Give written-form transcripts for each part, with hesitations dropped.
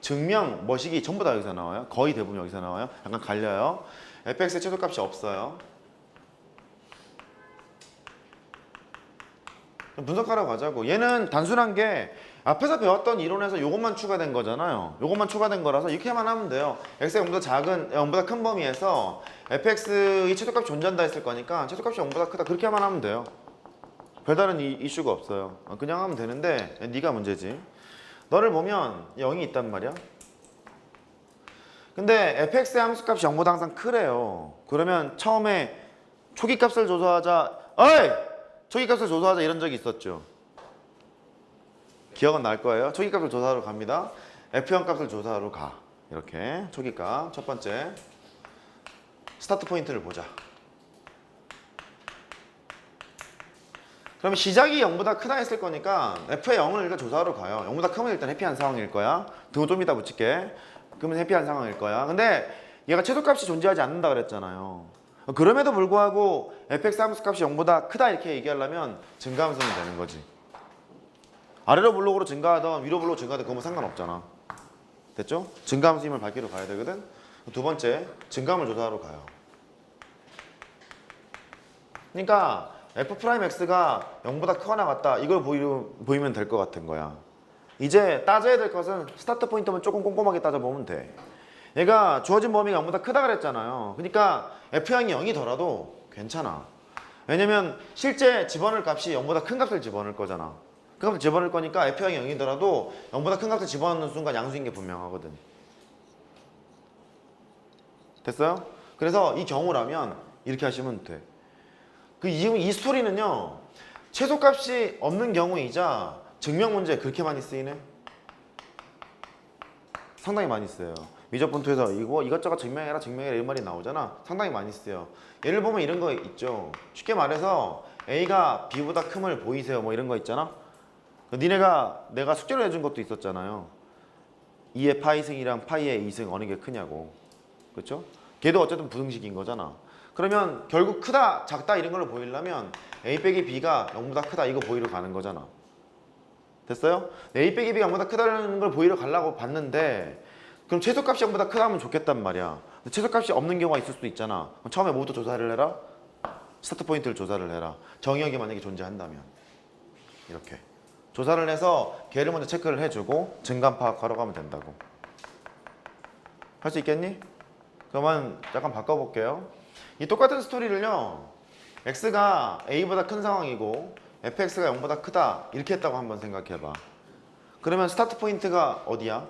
증명, 뭐시기 전부 다 여기서 나와요. 거의 대부분 여기서 나와요. 약간 갈려요. fx의 최소값이 없어요. 분석하러 가자고. 얘는 단순한 게 앞에서 배웠던 이론에서 요것만 추가된 거잖아요. 요것만 추가된 거라서 이렇게만 하면 돼요. x가 0보다 작은, 0보다 큰 범위에서 fx의 최소값이 존재한다 했을 거니까 최소값이 0보다 크다 그렇게만 하면 돼요. 별다른 이슈가 없어요. 그냥 하면 되는데 네가 문제지. 너를 보면 0이 있단 말이야. 근데 fx의 함수값이 0보다 항상 크래요. 그러면 처음에 초기값을 조사하자. 어이! 초기값을 조사하자 이런 적이 있었죠. 기억은 날 거예요. 초기값을 조사하러 갑니다. f0 값을 조사하러 가. 이렇게 초기값 첫 번째 스타트 포인트를 보자. 그러면 시작이 0보다 크다 했을 거니까 f의 0을 일단 조사하러 가요. 0보다 크면 일단 해피한 상황일 거야. 등 좀 이따 붙일게. 그러면 해피한 상황일 거야. 근데 얘가 최소값이 존재하지 않는다 그랬잖아요. 그럼에도 불구하고 fx 함수값이 0보다 크다 이렇게 얘기하려면 증가함수는 되는 거지. 아래로 블록으로 증가하던 위로 블록으로 증가하던 그건 상관없잖아. 됐죠? 증가함수임을 밝히러 가야 되거든. 두 번째, 증가함을 조사하러 가요. 그러니까 f'x가 0보다 크거나 같다 이걸 보이면 될 것 같은 거야. 이제 따져야 될 것은 스타트 포인트만 조금 꼼꼼하게 따져보면 돼. 얘가 주어진 범위가 0보다 크다 그랬잖아요. 그러니까 f양이 0이더라도 괜찮아. 왜냐면 실제 집어넣을 값이 0보다 큰 값을 집어넣을 거잖아. 그 값을 집어넣을 거니까 f양이 0이더라도 0보다 큰 값을 집어넣는 순간 양수인 게 분명하거든. 됐어요? 그래서 이 경우라면 이렇게 하시면 돼. 이 스토리는요, 최소값이 없는 경우이자 증명 문제에 그렇게 많이 쓰이네? 상당히 많이 써요. 미적분투에서 이것저것 증명해라 이 말이 나오잖아. 상당히 많이 쓰요. 예를 보면 이런 거 있죠. 쉽게 말해서 A가 B보다 큼을 보이세요 뭐 이런 거 있잖아. 내가 숙제를 해준 것도 있었잖아요. 2의 파이승이랑 파이의 2승 어느 게 크냐고. 그렇죠? 걔도 어쨌든 부등식인 거잖아. 그러면 결국 크다 작다 이런 걸로 보이려면 A 빼기 B가 0보다 크다 이거 보이러 가는 거잖아. 됐어요? A 빼기 B가 0보다 크다는 걸 보이러 가려고 봤는데 그럼 최소값이 0보다 크다 하면 좋겠단 말이야. 근데 최소값이 없는 경우가 있을 수도 있잖아. 그럼 처음에 뭐부터 조사를 해라? 스타트 포인트를 조사를 해라. 정의역이 만약에 존재한다면 이렇게 조사를 해서 걔를 먼저 체크를 해주고 증감 파악하러 가면 된다고. 할 수 있겠니? 그러면 약간 바꿔볼게요. 이 똑같은 스토리를요, x가 a보다 큰 상황이고 fx가 0보다 크다 이렇게 했다고 한번 생각해봐. 그러면 스타트 포인트가 어디야?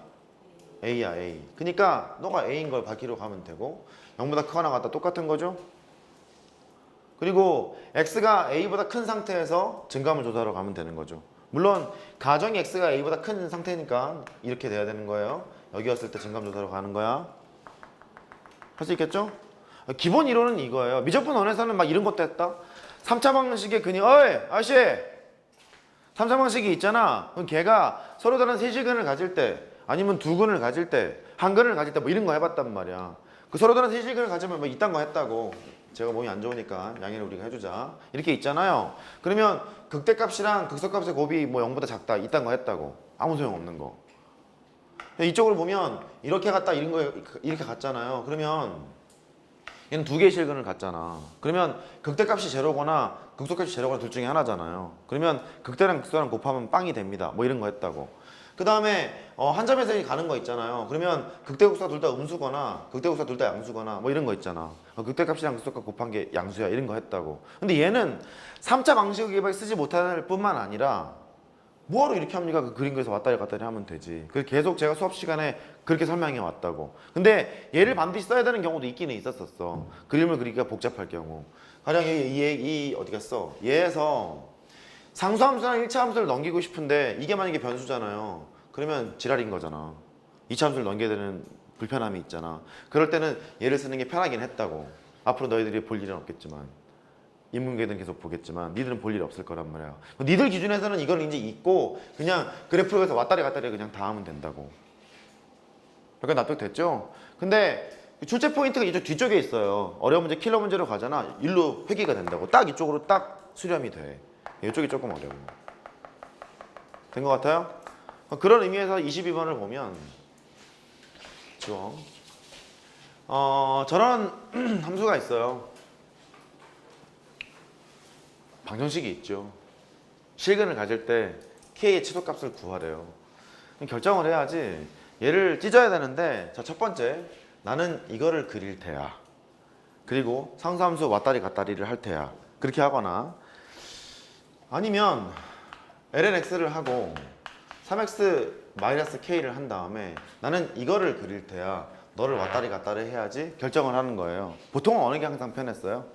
a야 a. 그러니까 너가 a인 걸 밝히러 가면 되고 0보다 크거나 같다 똑같은 거죠? 그리고 x가 a보다 큰 상태에서 증감을 조사하러 가면 되는 거죠. 물론 가정이 x가 a보다 큰 상태니까 이렇게 돼야 되는 거예요. 여기 왔을 때 증감 조사하러 가는 거야. 할 수 있겠죠? 기본 이론은 이거예요. 미적분 원에서는 막 이런 것도 했다. 3차 방식의 근이 어이 아저씨 3차 방식이 있잖아. 그럼 걔가 서로 다른 세시근을 가질 때 아니면 두 근을 가질 때 한 근을 가질 때 뭐 이런 거 해봤단 말이야. 그 서로 다른 세시근을 가지면 뭐 이딴 거 했다고. 제가 몸이 안 좋으니까 양해를 우리가 해주자. 이렇게 있잖아요. 그러면 극대값이랑 극소값의 곱이 뭐 0보다 작다 이딴 거 했다고. 아무 소용없는 거. 이쪽으로 보면 이렇게 갔다 이런 거 이렇게 갔잖아요. 그러면 얘는 두 개의 실근을 갖잖아. 그러면 극대값이 제로거나 극소값이 제로거나 둘 중에 하나잖아요. 그러면 극대랑 극소랑 곱하면 빵이 됩니다. 뭐 이런 거 했다고. 그 다음에 한 점에서 가는 거 있잖아요. 그러면 극대극소가 둘 다 음수거나 극대극소가 둘 다 양수거나 뭐 이런 거 있잖아. 극대값이랑 극소값 곱한 게 양수야. 이런 거 했다고. 근데 얘는 3차 방식을 쓰지 못할 뿐만 아니라 뭐하러 이렇게 합니까? 그 그림 그려서 왔다리 갔다리 하면 되지. 그래서 계속 제가 수업 시간에 그렇게 설명해 왔다고. 근데 얘를 반드시 써야 되는 경우도 있기는 있었었어. 그림을 그리기가 복잡할 경우. 가령 이 어디 갔어? 얘에서 상수함수랑 1차 함수를 넘기고 싶은데 이게 만약에 변수잖아요. 그러면 지랄인 거잖아. 2차 함수를 넘겨야 되는 불편함이 있잖아. 그럴 때는 얘를 쓰는 게 편하긴 했다고. 앞으로 너희들이 볼 일은 없겠지만. 인문계는 계속 보겠지만 니들은 볼 일 없을 거란 말이야. 니들 기준에서는 이걸 이제 잊고 그냥 그래프에서 왔다리 갔다리 그냥 다 하면 된다고. 그러니까 납득됐죠? 근데 출제 포인트가 이쪽 뒤쪽에 있어요. 어려운 문제 킬러 문제로 가잖아. 일로 회귀가 된다고. 딱 이쪽으로 딱 수렴이 돼. 이쪽이 조금 어려워. 된 것 같아요? 그런 의미에서 22번을 보면 쉬워. 저런 함수가 있어요. 방정식이 있죠. 실근을 가질 때 k의 최소값을 구하래요. 그럼 결정을 해야지. 얘를 찢어야 되는데, 자, 첫 번째, 나는 이거를 그릴 테야. 그리고 상수함수 왔다리 갔다리를 할 테야. 그렇게 하거나, 아니면 ln x를 하고 3x-k를 한 다음에 나는 이거를 그릴 테야. 너를 왔다리 갔다리 해야지 결정을 하는 거예요. 보통은 어느 게 항상 편했어요?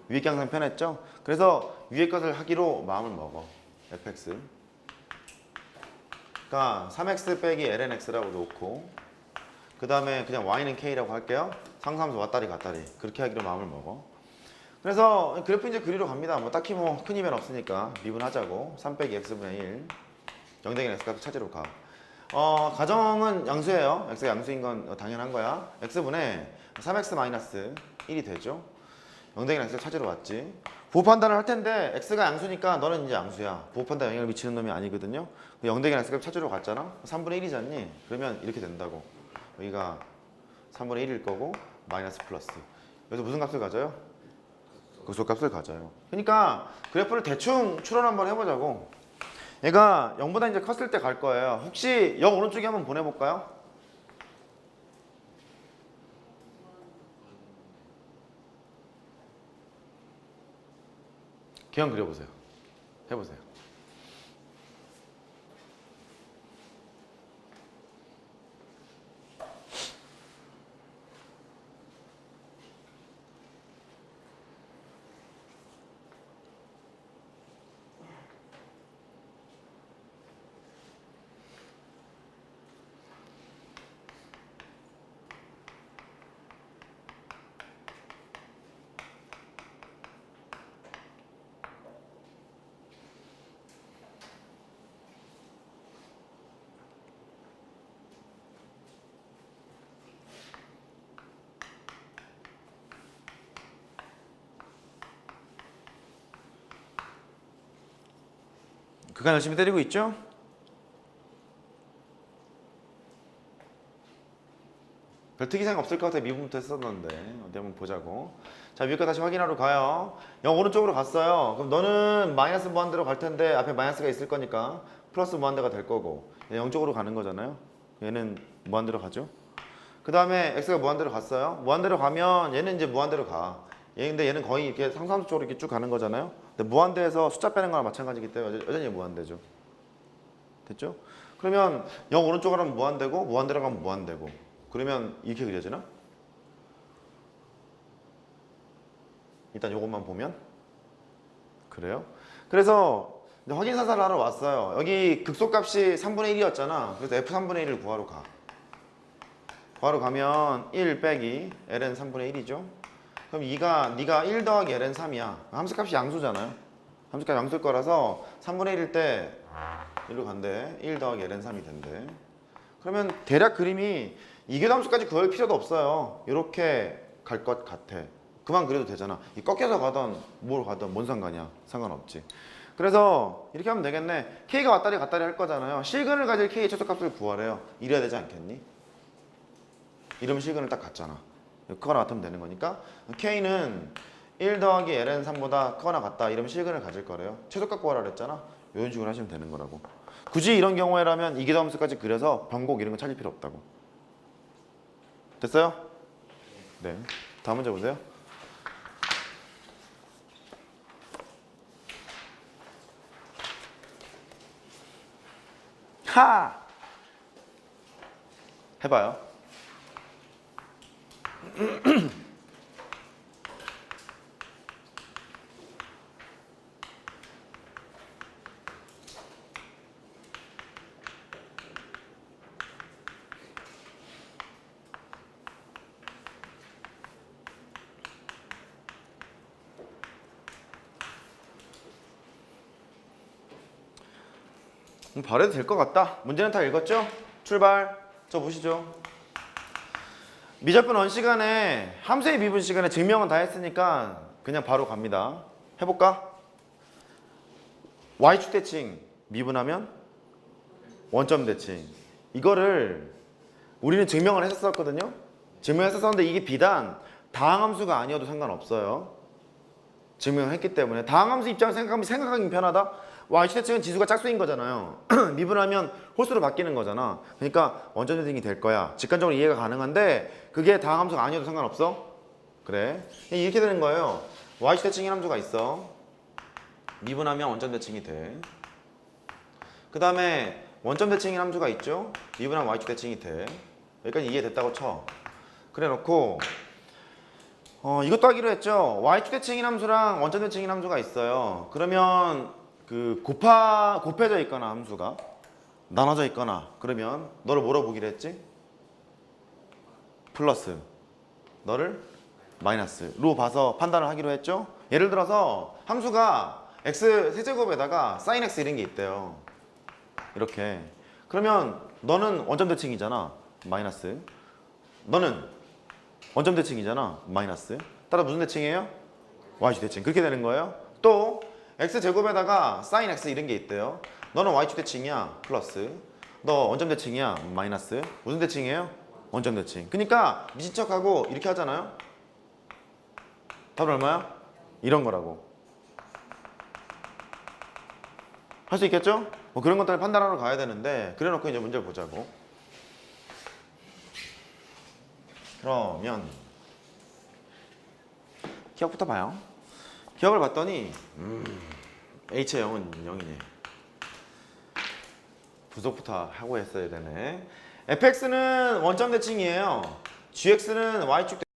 위에 게 항상 편했죠? 그래서 위에 것을 하기로 마음을 먹어. fx. 그러니까 3x 빼기 ln x라고 놓고, 그 다음에 그냥 y는 k라고 할게요. 상수함수 왔다리 갔다리. 그렇게 하기로 마음을 먹어. 그래서 그래프 이제 그리러 갑니다. 뭐 딱히 뭐 큰 이변 없으니까 미분하자고. 3 빼기 x분의 1. 0 대기 x값을 찾으러 가. 가정은 양수예요. x가 양수인 건 당연한 거야. x분의 3x-1이 되죠. 0 대기 x를 찾으러 왔지. 부호 판단을 할 텐데 x가 양수니까 너는 이제 양수야. 부호 판단 영향을 미치는 놈이 아니거든요. 0 대기 x값 찾으러 갔잖아. 3분의 1이잖니. 그러면 이렇게 된다고. 여기가 3분의 1일 거고 마이너스 플러스. 여기서 무슨 값을 가져요? 극소값을 가져요. 그러니까 그래프를 대충 추론 한번 해보자고. 얘가 0보다 이제 컸을 때 갈 거예요. 혹시 0 오른쪽에 한번 보내볼까요? 기억 그려보세요. 해보세요. 그간 열심히 때리고 있죠? 별 특이사항 없을 것 같아. 미분부터 했었는데 어디 한번 보자고. 자, 위에 거 다시 확인하러 가요. 0 오른쪽으로 갔어요. 그럼 너는 마이너스 무한대로 갈 텐데 앞에 마이너스가 있을 거니까 플러스 무한대가 될 거고, 0 쪽으로 가는 거잖아요. 얘는 무한대로 가죠. 그 다음에 x가 무한대로 갔어요. 무한대로 가면 얘는 이제 무한대로 가. 근데 얘는 거의 이렇게 상수함수 쪽으로 이렇게 쭉 가는 거잖아요. 근데 무한대에서 숫자 빼는 거랑 마찬가지이기 때문에 여전히 무한대죠. 됐죠? 그러면 0 오른쪽으로 가면 무한대고, 무한대로 가면 무한대고. 그러면 이렇게 그려지나? 일단 요것만 보면 그래요. 그래서 이제 확인 사살을 하러 왔어요. 여기 극소값이 3분의 1이었잖아. 그래서 f 3분의 1을 구하러 가. 구하러 가면 1 빼기 ln 3분의 1이죠. 그럼 네가 1 더하기 ln 3이야. 함수값이 양수잖아요. 함수값 양수일 거라서 3분의 1일 때 1로 간대. 1 더하기 ln 3이 된대. 그러면 대략 그림이 이교함수까지 구할 필요도 없어요. 이렇게 갈 것 같아. 그만 그래도 되잖아. 이 꺾여서 가던 뭘 가던 뭔 상관이야. 상관없지. 그래서 이렇게 하면 되겠네. k가 왔다리 갔다리 할 거잖아요. 실근을 가질 k의 최소값을 구하래요. 이래야 되지 않겠니? 이러면 실근을 딱 갖잖아. 크거나 같으면 되는 거니까 k는 1 더하기 ln 3보다 크거나 같다. 이러면 실근을 가질 거래요. 최소값 구하라 그랬잖아. 이런 식으로 하시면 되는 거라고. 굳이 이런 경우에라면 이교함수까지 그려서 변곡 이런 거 찾을 필요 없다고. 됐어요? 네. 다음 문제 보세요. 하! 해봐요. 바래도 될 것 같다. 문제는 다 읽었죠? 출발. 저 보시죠. 미적분 원 시간에 함수의 미분 시간에 증명은 다 했으니까 그냥 바로 갑니다. 해볼까? y축 대칭 미분하면 원점 대칭. 이거를 우리는 증명을 했었거든요. 증명했었는데 이게 비단 다항함수가 아니어도 상관없어요. 증명을 했기 때문에 다항함수 입장에서 생각하기 편하다. y축대칭은 지수가 짝수인 거잖아요. 미분하면 홀수로 바뀌는 거잖아. 그러니까 원점대칭이 될 거야. 직관적으로 이해가 가능한데 그게 다항함수가 아니어도 상관없어? 그래. 이렇게 되는 거예요. y축대칭인 함수가 있어. 미분하면 원점대칭이 돼. 그 다음에 원점대칭인 함수가 있죠. 미분하면 y축대칭이 돼. 여기까지 이해됐다고 쳐. 그래 놓고 이것도 하기로 했죠. y축대칭인 함수랑 원점대칭인 함수가 있어요. 그러면 그 곱해져 있거나 함수가 나눠져 있거나 그러면 너를 뭐로 보기로 했지? 플러스 너를 마이너스로 봐서 판단을 하기로 했죠. 예를 들어서 함수가 x 세제곱에다가 sin x 이런 게 있대요. 이렇게. 그러면 너는 원점대칭이잖아. 마이너스. 너는 원점대칭이잖아. 마이너스. 따라 무슨 대칭이에요? y축 대칭. 그렇게 되는 거예요. 또 x제곱에다가 sin x 이런 게 있대요. 너는 y축 대칭이야. 플러스. 너 원점 대칭이야. 마이너스. 무슨 대칭이에요? 원점 대칭. 그러니까 미친 척하고 이렇게 하잖아요. 답은 얼마야? 이런 거라고. 할 수 있겠죠? 뭐 그런 것들을 판단하러 가야 되는데 그래 놓고 이제 문제를 보자고. 그러면 기억부터 봐요. 기억을 봤더니 H의 0은 0이네. 부속부터 하고 했어야 되네. fx는 원점 대칭이에요. gx는 y축